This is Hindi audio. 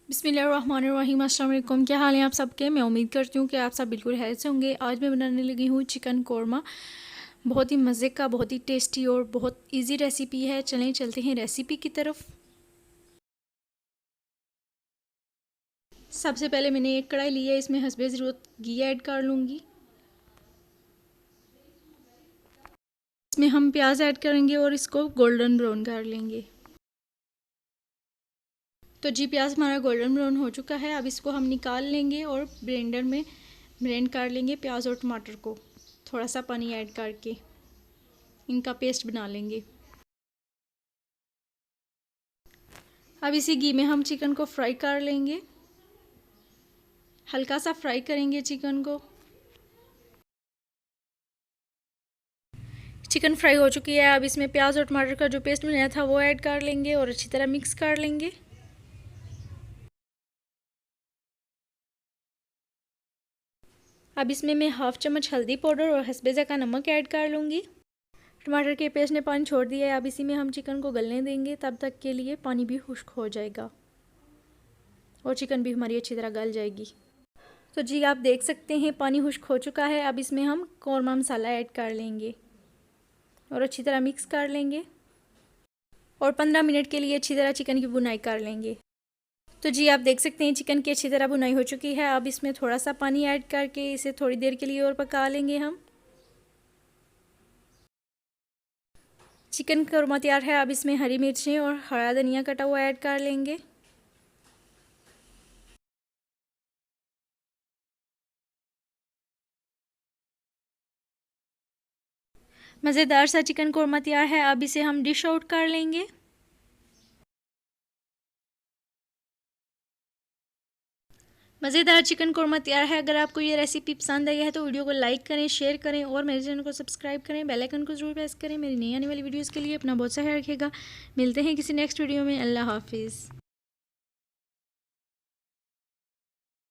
बिस्मिल्लाहिर्रहमानिर्रहीम। अस्सलाम वालेकुम। क्या हाल है आप सबके? मैं उम्मीद करती हूँ कि आप सब बिल्कुल खैर से होंगे। आज मैं बनाने लगी हूँ चिकन कोरमा। बहुत ही मज़े का, बहुत ही टेस्टी और बहुत इजी रेसिपी है। चलें चलते हैं रेसिपी की तरफ। सबसे पहले मैंने एक कढ़ाई ली है, इसमें हस्बे ज़रूरत घी ऐड कर लूँगी। इसमें हम प्याज ऐड करेंगे और इसको गोल्डन ब्राउन कर लेंगे। तो जी प्याज हमारा गोल्डन ब्राउन हो चुका है। अब इसको हम निकाल लेंगे और ब्लेंडर में ब्लेंड कर लेंगे प्याज और टमाटर को, थोड़ा सा पानी ऐड करके इनका पेस्ट बना लेंगे। अब इसी घी में हम चिकन को फ्राई कर लेंगे, हल्का सा फ्राई करेंगे चिकन को। चिकन फ्राई हो चुकी है। अब इसमें प्याज और टमाटर का जो पेस्ट बनाया था वो ऐड कर लेंगे और अच्छी तरह मिक्स कर लेंगे। अब इसमें मैं हाफ चम्मच हल्दी पाउडर और हस्बे ज़ायक़ा नमक ऐड कर लूँगी। टमाटर के पेस्ट ने पानी छोड़ दिया है। अब इसी में हम चिकन को गलने देंगे, तब तक के लिए पानी भी खुश्क हो जाएगा और चिकन भी हमारी अच्छी तरह गल जाएगी। तो जी आप देख सकते हैं पानी खुश्क हो चुका है। अब इसमें हम कोरमा मसाला ऐड कर लेंगे और अच्छी तरह मिक्स कर लेंगे और 15 मिनट के लिए अच्छी तरह चिकन की भुनाई कर लेंगे। तो जी आप देख सकते हैं चिकन की अच्छी तरह भुनाई हो चुकी है। अब इसमें थोड़ा सा पानी ऐड करके इसे थोड़ी देर के लिए और पका लेंगे हम। चिकन कोरमा तैयार है। अब इसमें हरी मिर्चें और हरा धनिया कटा हुआ ऐड कर लेंगे। मज़ेदार सा चिकन कोरमा तैयार है। अब इसे हम डिश आउट कर लेंगे। मज़ेदार चिकन कोरमा तैयार है। अगर आपको ये रेसिपी पसंद आई है तो वीडियो को लाइक करें, शेयर करें और मेरे चैनल को सब्सक्राइब करें। बेल आइकन को जरूर प्रेस करें। मेरी नई आने वाली वीडियोस के लिए अपना बहुत सा ख्याल रखिएगा। मिलते हैं किसी नेक्स्ट वीडियो में। अल्लाह हाफिज़।